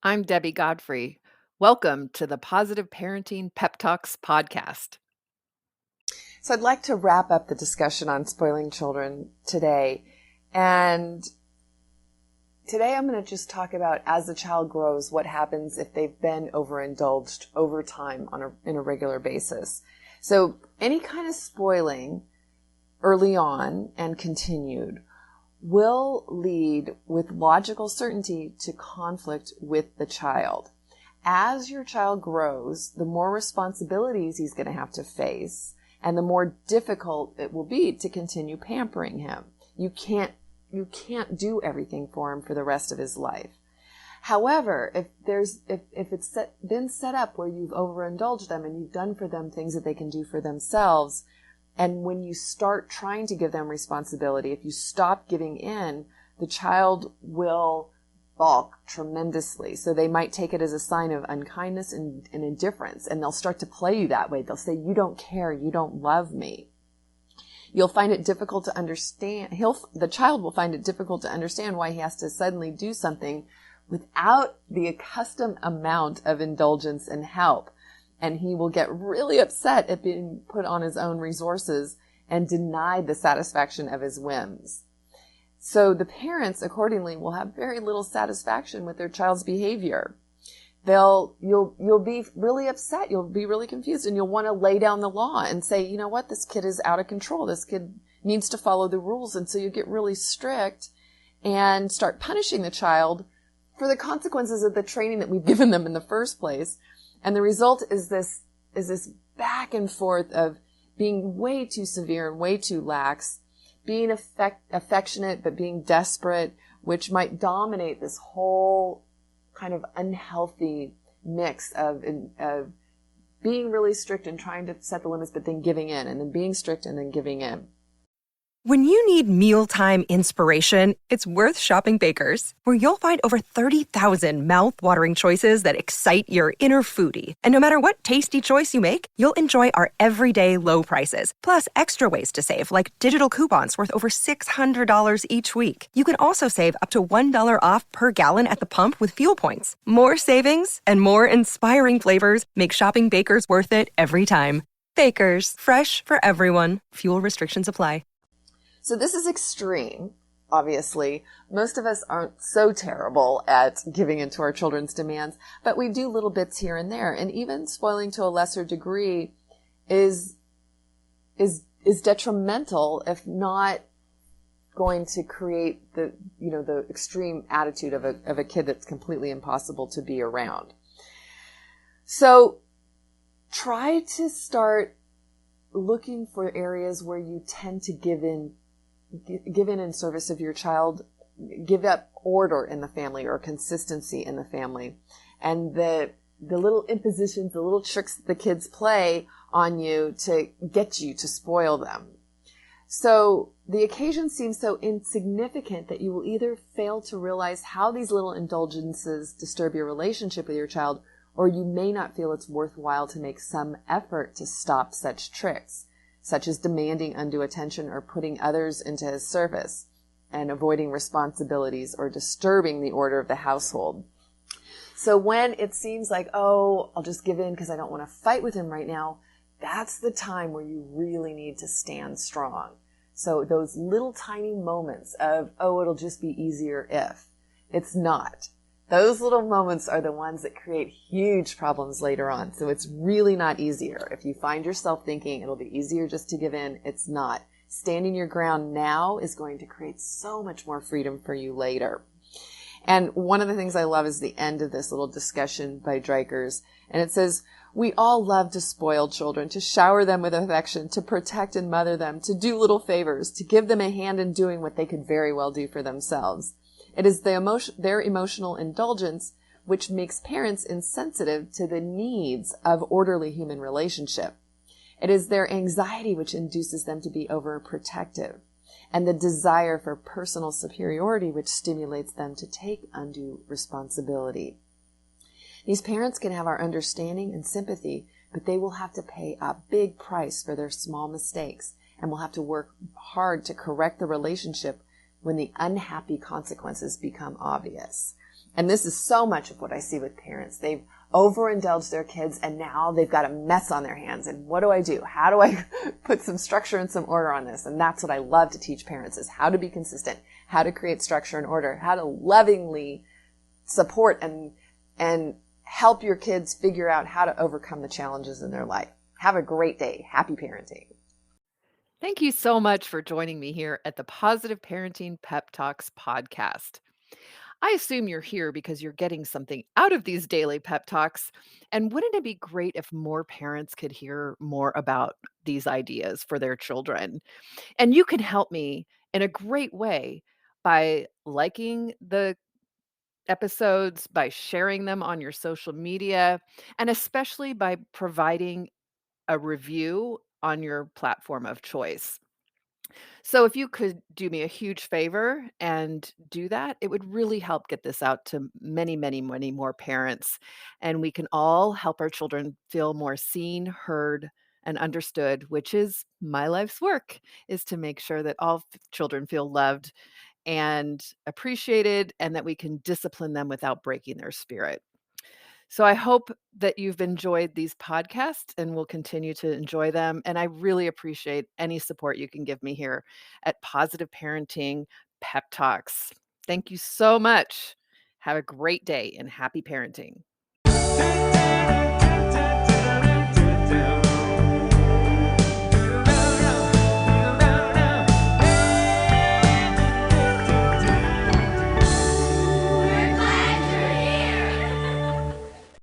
I'm Debbie Godfrey. Welcome to the Positive Parenting Pep Talks podcast. So I'd like to wrap up the discussion on spoiling children today. And today I'm going to just talk about, as the child grows, what happens if they've been overindulged over time in a regular basis. So any kind of spoiling early on and continued will lead with logical certainty to conflict with the child. As your child grows, the more responsibilities he's going to have to face, and the more difficult it will be to continue pampering him. You can't do everything for him for the rest of his life. However, if it's been set up where you've overindulged them and you've done for them things that they can do for themselves, and when you start trying to give them responsibility, if you stop giving in, the child will balk tremendously. So they might take it as a sign of unkindness and indifference, and they'll start to play you that way. They'll say, "You don't care, you don't love me." You'll find it difficult to understand. The child will find it difficult to understand why he has to suddenly do something without the accustomed amount of indulgence and help. And he will get really upset at being put on his own resources and denied the satisfaction of his whims. So the parents, accordingly, will have very little satisfaction with their child's behavior. You'll be really upset. You'll be really confused, and you'll want to lay down the law and say, you know what, this kid is out of control. This kid needs to follow the rules. And so you get really strict and start punishing the child for the consequences of the training that we've given them in the first place. And the result is this back and forth of being way too severe and way too lax, being affectionate but being desperate, which might dominate this whole kind of unhealthy mix of being really strict and trying to set the limits, but then giving in, and then being strict and then giving in. When you need mealtime inspiration, it's worth shopping Baker's, where you'll find over 30,000 mouth-watering choices that excite your inner foodie. And no matter what tasty choice you make, you'll enjoy our everyday low prices, plus extra ways to save, like digital coupons worth over $600 each week. You can also save up to $1 off per gallon at the pump with fuel points. More savings and more inspiring flavors make shopping Baker's worth it every time. Baker's, fresh for everyone. Fuel restrictions apply. So this is extreme, obviously. Most of us aren't so terrible at giving into our children's demands, but we do little bits here and there. And even spoiling to a lesser degree is detrimental, if not going to create the extreme attitude of a kid that's completely impossible to be around. So try to start looking for areas where you tend to give in service of your child, give up order in the family or consistency in the family. And the little impositions, the little tricks that the kids play on you to get you to spoil them. So the occasion seems so insignificant that you will either fail to realize how these little indulgences disturb your relationship with your child, or you may not feel it's worthwhile to make some effort to stop such tricks, such as demanding undue attention or putting others into his service and avoiding responsibilities or disturbing the order of the household. So when it seems like, oh, I'll just give in because I don't want to fight with him right now, that's the time where you really need to stand strong. So those little tiny moments of, oh, it'll just be easier if. It's not. Those little moments are the ones that create huge problems later on. So it's really not easier. If you find yourself thinking it'll be easier just to give in, it's not. Standing your ground now is going to create so much more freedom for you later. And one of the things I love is the end of this little discussion by Dreikur. And it says, "We all love to spoil children, to shower them with affection, to protect and mother them, to do little favors, to give them a hand in doing what they could very well do for themselves. It is their emotional indulgence which makes parents insensitive to the needs of orderly human relationship. It is their anxiety which induces them to be overprotective, and the desire for personal superiority which stimulates them to take undue responsibility. These parents can have our understanding and sympathy, but they will have to pay a big price for their small mistakes and will have to work hard to correct the relationship when the unhappy consequences become obvious. And this is so much of what I see with parents. They've overindulged their kids and now they've got a mess on their hands. And what do I do? How do I put some structure and some order on this? And that's what I love to teach parents, is how to be consistent, how to create structure and order, how to lovingly support and help your kids figure out how to overcome the challenges in their life. Have a great day. Happy parenting. Thank you so much for joining me here at the Positive Parenting Pep Talks podcast. I assume you're here because you're getting something out of these daily pep talks. And wouldn't it be great if more parents could hear more about these ideas for their children? And you can help me in a great way by liking the episodes, by sharing them on your social media, and especially by providing a review on your platform of choice. So if you could do me a huge favor and do that, it would really help get this out to many, many, many more parents. And we can all help our children feel more seen, heard, and understood, which is my life's work, is to make sure that all children feel loved and appreciated, and that we can discipline them without breaking their spirit. So I hope that you've enjoyed these podcasts and will continue to enjoy them. And I really appreciate any support you can give me here at Positive Parenting Pep Talks. Thank you so much. Have a great day and happy parenting.